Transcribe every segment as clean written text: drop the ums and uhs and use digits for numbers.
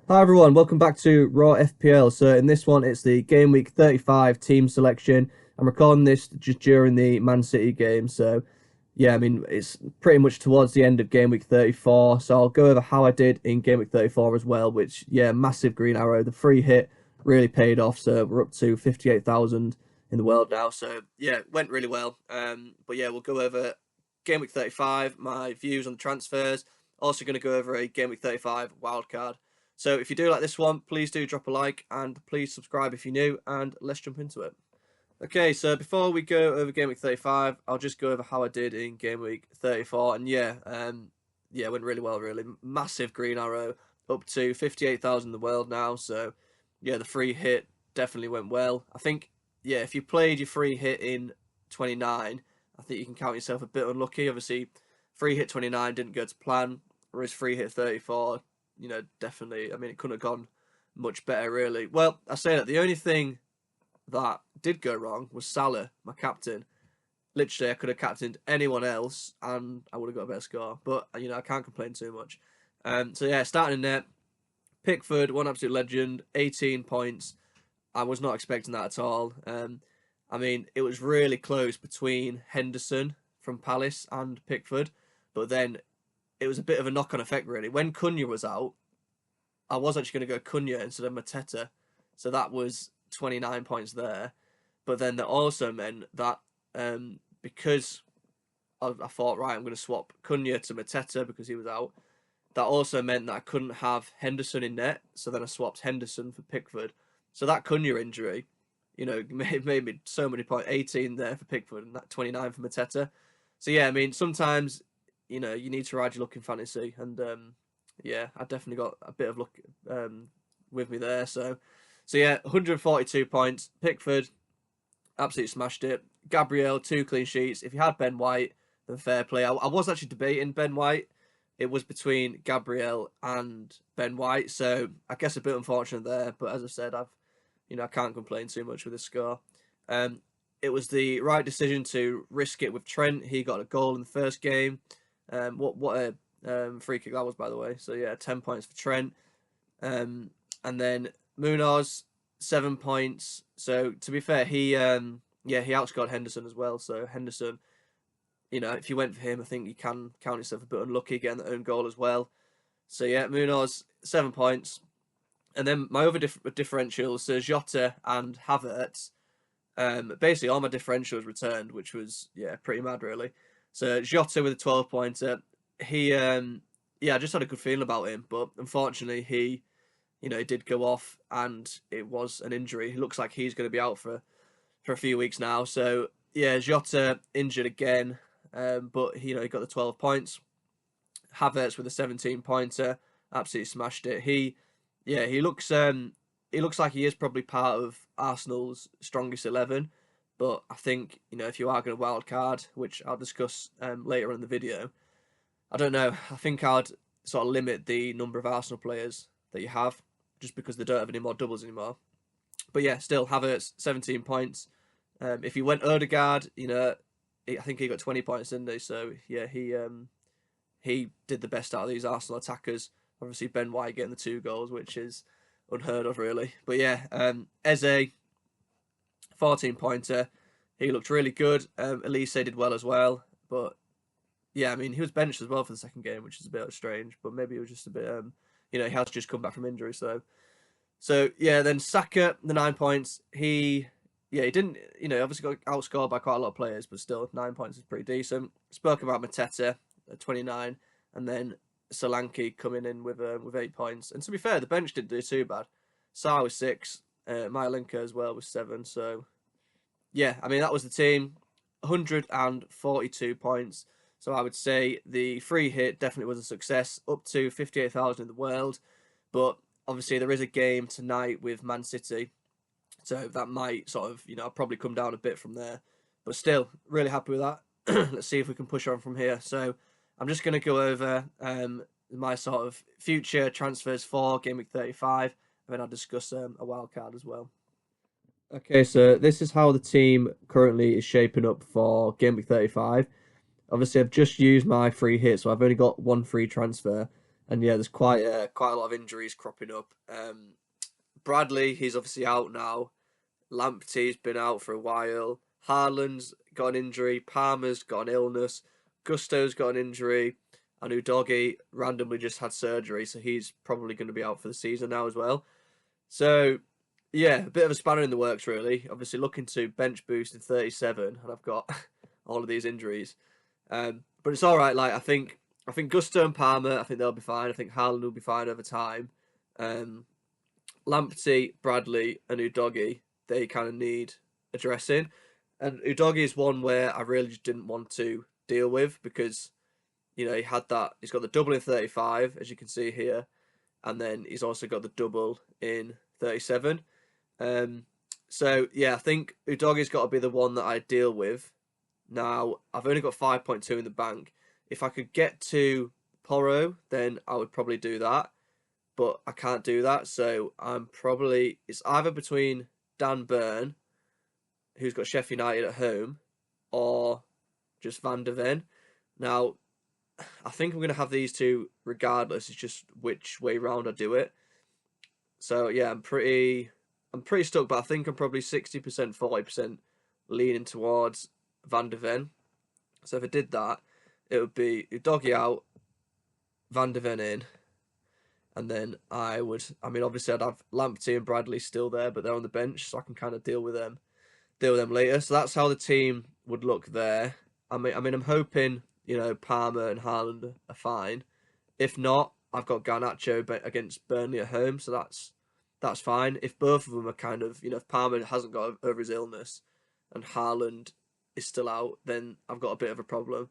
Hi everyone, welcome back to Raw FPL. So in this one, it's the game week 35 team selection. I'm recording this just during the Man City game. So yeah, I mean, it's pretty much towards the end of game week 34. So I'll go over how I did in game week 34 as well, which, yeah, massive green arrow. The free hit really paid off. So we're up to 58,000 in the world now. So yeah, it went really well. But yeah, we'll go over game week 35, my views on the transfers. Also going to go over a game week 35 wildcard. So if you do like this one, please do drop a like and please subscribe if you're new, and let's jump into it. Okay, so before we go over game week 35, I'll just go over how I did in game week 34, and yeah, it went really well, really. Massive green arrow, up to 58,000 in the world now, so yeah, the free hit definitely went well. I think, yeah, if you played your free hit in 29, I think you can count yourself a bit unlucky. Obviously, free hit 29 didn't go to plan, whereas free hit 34, definitely, I mean, it couldn't have gone much better, really. Well, I say that the only thing that did go wrong was Salah, my captain. Literally, I could have captained anyone else and I would have got a better score. But, I can't complain too much. So, yeah, starting in net, Pickford, one absolute legend, 18 points. I was not expecting that at all. I mean, it was really close between Henderson from Palace and Pickford. But then it was a bit of a knock-on effect, really. When Cunha was out, I was actually going to go Cunha instead of Mateta. So that was 29 points there. But then that also meant that because I thought, right, I'm going to swap Cunha to Mateta because he was out, that also meant that I couldn't have Henderson in net. So then I swapped Henderson for Pickford. So that Cunha injury, made me so many points. 18 there for Pickford and that 29 for Mateta. So yeah, I mean, sometimes you need to ride your luck in fantasy, and yeah, I definitely got a bit of luck with me there. So yeah, 142 points. Pickford absolutely smashed it. Gabriel, 2 clean sheets. If you had Ben White, then fair play. I was actually debating Ben White. It was between Gabriel and Ben White, so I guess a bit unfortunate there. But as I said, I can't complain too much with this score. It was the right decision to risk it with Trent. He got a goal in the first game. What a free kick that was, by the way. So yeah, 10 points for Trent. And then Munoz, 7 points. So to be fair, he outscored Henderson as well. So Henderson, if you went for him, I think you can count yourself a bit unlucky getting the own goal as well. So yeah, Munoz, 7 points. And then my other differentials, so Jota and Havertz, basically all my differentials returned, which was, pretty mad, really. So Jota with a 12-pointer, he, I just had a good feeling about him, but unfortunately he did go off and it was an injury. It looks like he's going to be out for a few weeks now. So yeah, Jota injured again, but he got the 12 points. Havertz with a 17-pointer, absolutely smashed it. He looks like he is probably part of Arsenal's strongest 11. But I think, if you are going to wildcard, which I'll discuss later in the video, I don't know. I think I'd sort of limit the number of Arsenal players that you have, just because they don't have any more doubles anymore. But yeah, still, Havertz, 17 points. If you went Odegaard, I think he got 20 points, didn't he? So yeah, he did the best out of these Arsenal attackers. Obviously, Ben White getting the 2 goals, which is unheard of, really. But yeah, Eze, 14-pointer. He looked really good. Elise did well as well. But yeah, I mean, he was benched as well for the second game, which is a bit strange. But maybe it was just a bit, he has just come back from injury. So yeah, then Saka, the 9 points. He didn't, obviously got outscored by quite a lot of players, but still, 9 points is pretty decent. Spoke about Mateta at 29, and then Solanke coming in with 8 points. And to be fair, the bench didn't do too bad. Sarr was 6. Myelinka as well was 7. So yeah, I mean, that was the team. 142 points. So I would say the free hit definitely was a success, up to 58,000 in the world. But obviously there is a game tonight with Man City, so that might sort of, I'll probably come down a bit from there. But still, really happy with that. Let's see if we can push on from here. So I'm just going to go over my sort of future transfers for Game Week 35, and then I'll discuss a wild card as well. Okay, so this is how the team currently is shaping up for Game Week 35. Obviously, I've just used my free hit, so I've only got 1 free transfer. and yeah, there's quite a lot of injuries cropping up. Bradley, he's obviously out now. Lamptey's been out for a while. Haaland's got an injury. Palmer's got an illness. Gusto's got an injury. And Udogi randomly just had surgery, so he's probably going to be out for the season now as well. So, yeah, a bit of a spanner in the works, really. Obviously, looking to bench boost in 37, and I've got all of these injuries. But it's all right. Like I think Gusto and Palmer, I think they'll be fine. I think Haaland will be fine over time. Lamptey, Bradley, and Udogi, they kind of need addressing. And Udogi is one where I really just didn't want to deal with because, you know, he's got the double in 35, as you can see here, and then he's also got the double in 37. So, yeah, I think Udogi's got to be the one that I deal with. Now, I've only got 5.2 in the bank. If I could get to Porro, then I would probably do that. But I can't do that, so it's either between Dan Burn, who's got Sheffield United at home, or just Van de Ven. Now, I think I'm going to have these two regardless. It's just which way round I do it. So yeah, I'm pretty stuck, but I think I'm probably 60%, 40% leaning towards Van de Ven. So if I did that, it would be Udogi out, Van de Ven in, and then obviously I'd have Lamptey and Bradley still there, but they're on the bench, so I can kind of deal with them later. So that's how the team would look there. I'm hoping, you know, Palmer and Haaland are fine. If not, I've got Garnacho against Burnley at home, so that's fine. If both of them are kind of, you know, if Palmer hasn't got over his illness and Haaland is still out, then I've got a bit of a problem.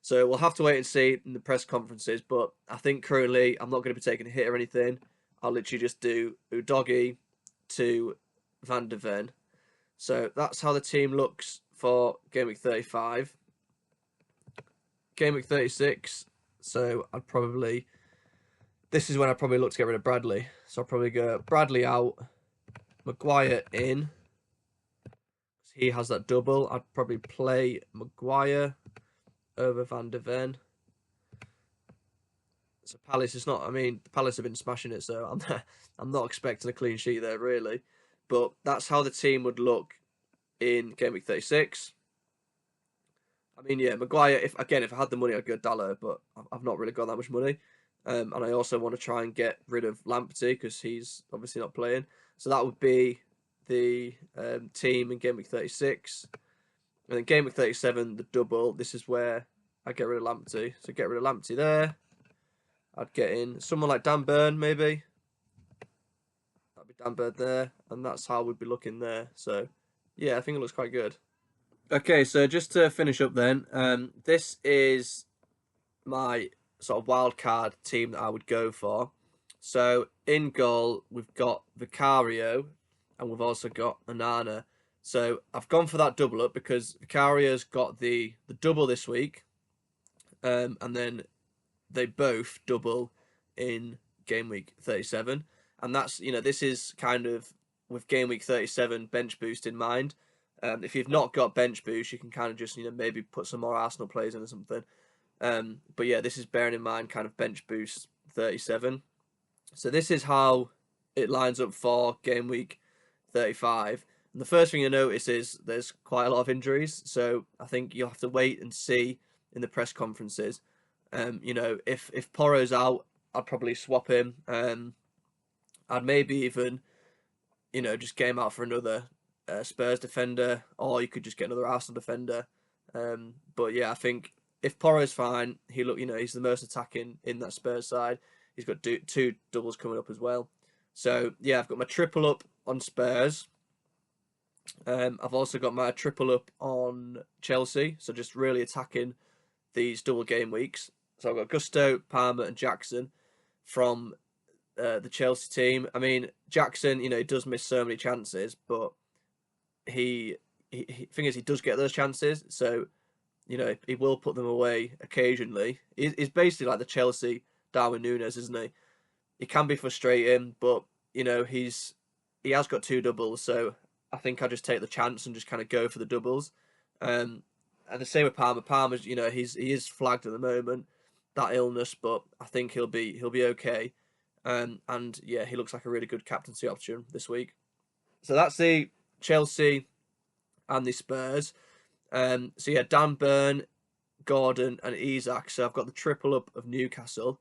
So we'll have to wait and see in the press conferences, but I think currently I'm not going to be taking a hit or anything. I'll literally just do Udogi to Van de Ven. So that's how the team looks for Game Week 35. Game Week 36, so this is when I'd probably look to get rid of Bradley. So I'll probably go Bradley out, Maguire in. He has that double. I'd probably play Maguire over Van de Ven. So Palace is not. I mean, Palace have been smashing it, so I'm not expecting a clean sheet there really. But that's how the team would look in Game Week 36. I mean, yeah, Maguire. If I had the money, I'd go Dalot, but I've not really got that much money. And I also want to try and get rid of Lamptey because he's obviously not playing. So that would be the team in Game Week 36. And then Game Week 37, the double. This is where I get rid of Lamptey. So get rid of Lamptey there. I'd get in someone like Dan Burn, maybe. That'd be Dan Burn there. And that's how we'd be looking there. So, yeah, I think it looks quite good. Okay, so just to finish up then, this is my sort of wildcard team that I would go for. So in goal, we've got Vicario, and we've also got Onana. So I've gone for that double up because Vicario's got the double this week, and then they both double in Game Week 37. And that's, you know, this is kind of with Game Week 37 bench boost in mind. If you've not got bench boost, you can kind of just, you know, maybe put some more Arsenal players in or something. But yeah, this is bearing in mind kind of bench boost 37. So this is how it lines up for Game Week 35. And the first thing you notice is there's quite a lot of injuries. So I think you'll have to wait and see in the press conferences. You know, if Porro's out, I'd probably swap him. I'd maybe even, you know, just get him out for another Spurs defender, or you could just get another Arsenal defender. But yeah, I think if Porro's fine, he's the most attacking in that Spurs side. He's got two doubles coming up as well. So yeah, I've got my triple up on Spurs. I've also got my triple up on Chelsea. So just really attacking these double game weeks. So I've got Gusto, Palmer, and Jackson from the Chelsea team. I mean, Jackson, you know, he does miss so many chances, but he thing is, he does get those chances. So, you know, he will put them away occasionally. He's basically like the Chelsea Darwin Núñez, isn't he? He can be frustrating, but you know, he has got two doubles, so I think I just take the chance and just kind of go for the doubles. And the same with Palmer. Palmer's, you know, he is flagged at the moment, that illness, but I think he'll be okay. And yeah, he looks like a really good captaincy option this week. So that's the Chelsea and the Spurs. So yeah, Dan Burn, Gordon, and Isak. So I've got the triple up of Newcastle,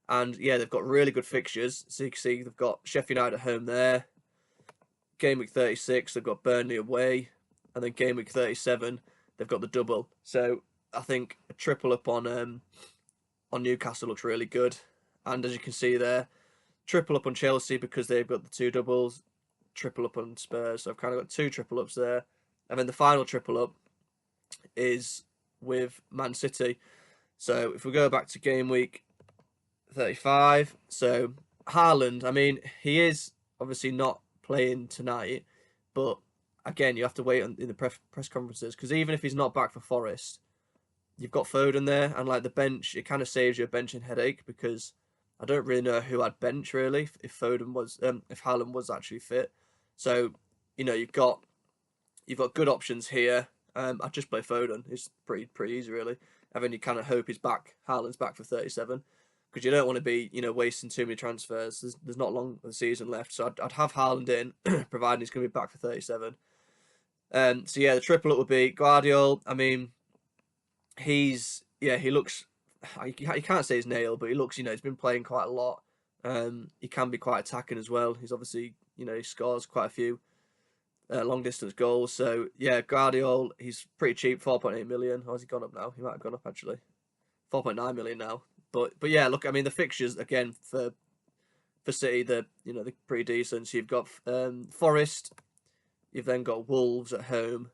and yeah, they've got really good fixtures. So you can see they've got Sheffield United at home there. Game week 36, they've got Burnley away, and then game week 37, they've got the double. So I think a triple up on Newcastle looks really good, and as you can see there, triple up on Chelsea because they've got the two doubles. Triple up on Spurs, so I've kind of got two triple ups there, and then the final triple up is with Man City. So if we go back to game week 35, so Haaland, I mean, he is obviously not playing tonight, but again, you have to wait in the press conferences, because even if he's not back for Forest, you've got Foden there, and like the bench, it kind of saves you a benching headache, because I don't really know who I'd bench really if Foden was if Haaland was actually fit. So you've got good options here. I'd just play Foden. It's pretty easy really, and then you kind of hope Haaland's back for 37. Because you don't want to be, wasting too many transfers. There's not long of the season left, so I'd have Haaland in, providing he's going to be back for 37. So yeah, the triple up would be Guardiola. I mean, he looks. You can't say he's nailed, but he looks. He's been playing quite a lot. He can be quite attacking as well. He's obviously, he scores quite a few long distance goals. So yeah, Guardiola. He's pretty cheap, 4.8 million. Or has he gone up now? He might have gone up actually. 4.9 million now. But yeah, look, I mean the fixtures again for City, they're pretty decent. So you've got Forest, you've then got Wolves at home,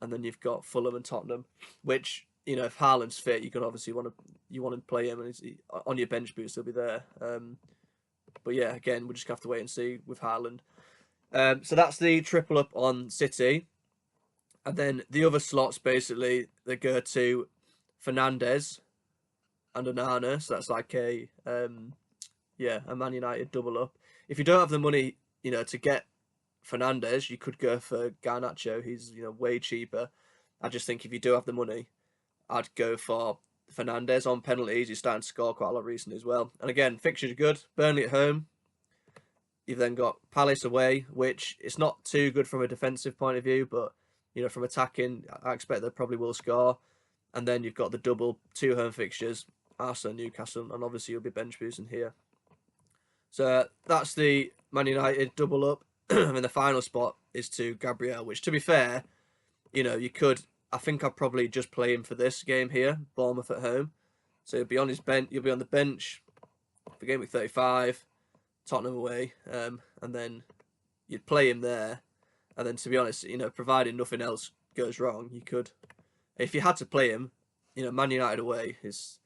and then you've got Fulham and Tottenham. Which if Haaland's fit, you can obviously want to play him, and on your bench boost he'll be there. But yeah, again, we'll just have to wait and see with Haaland. So that's the triple up on City, and then the other slots basically they go to Fernandes and Onana, so that's like a Man United double up. If you don't have the money, to get Fernandes, you could go for Garnacho. He's way cheaper. I just think if you do have the money, I'd go for Fernandes on penalties. He's starting to score quite a lot recently as well. And again, fixtures are good. Burnley at home. You've then got Palace away, which it's not too good from a defensive point of view, but from attacking, I expect they probably will score. And then you've got the double 2 home fixtures. Arsenal, Newcastle, and obviously you'll be bench boosting here. So that's the Man United double up. And the final spot is to Gabriel, which to be fair, you could. I think I'd probably just play him for this game here, Bournemouth at home. So you'll be on his bench. You'll be on the bench for game week 35, Tottenham away, and then you'd play him there. And then to be honest, providing nothing else goes wrong, you could, if you had to play him, Man United away is.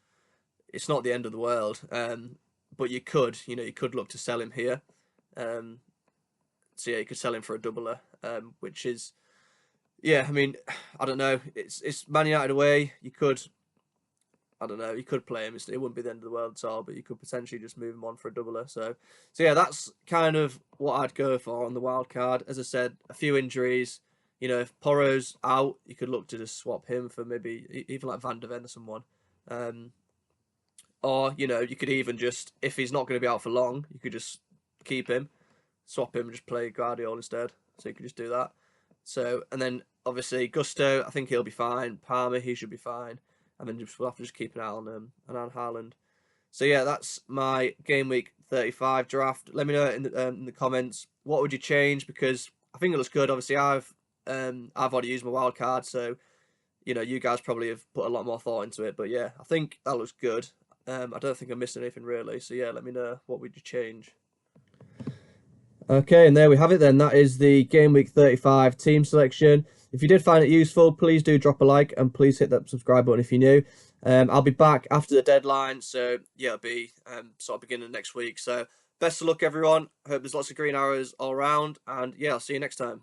It's not the end of the world, but you could look to sell him here. So yeah, you could sell him for a doubler, which is, yeah, I mean, I don't know. It's Man United away. You could play him. It wouldn't be the end of the world at all, but you could potentially just move him on for a doubler. So yeah, that's kind of what I'd go for on the wild card. As I said, a few injuries. If Porro's out, you could look to just swap him for maybe even like Van der Ven or someone. Or, you could even just, if he's not going to be out for long, you could just keep him, swap him, and just play Guardiola instead. So you could just do that. So, and then obviously Gusto, I think he'll be fine. Palmer, he should be fine. And then we'll have to just keep an eye on Haaland. So yeah, that's my game week 35 draft. Let me know in the comments, what would you change? Because I think it looks good. Obviously, I've already used my wild card, so you guys probably have put a lot more thought into it. But yeah, I think that looks good. I don't think I missed anything really. So yeah, let me know, what would you change? Okay, and there we have it then. That is the Game Week 35 team selection. If you did find it useful, please do drop a like and please hit that subscribe button if you're new. I'll be back after the deadline, so yeah, it'll be sort of beginning of next week. So best of luck, everyone. Hope there's lots of green arrows all around, and yeah, I'll see you next time.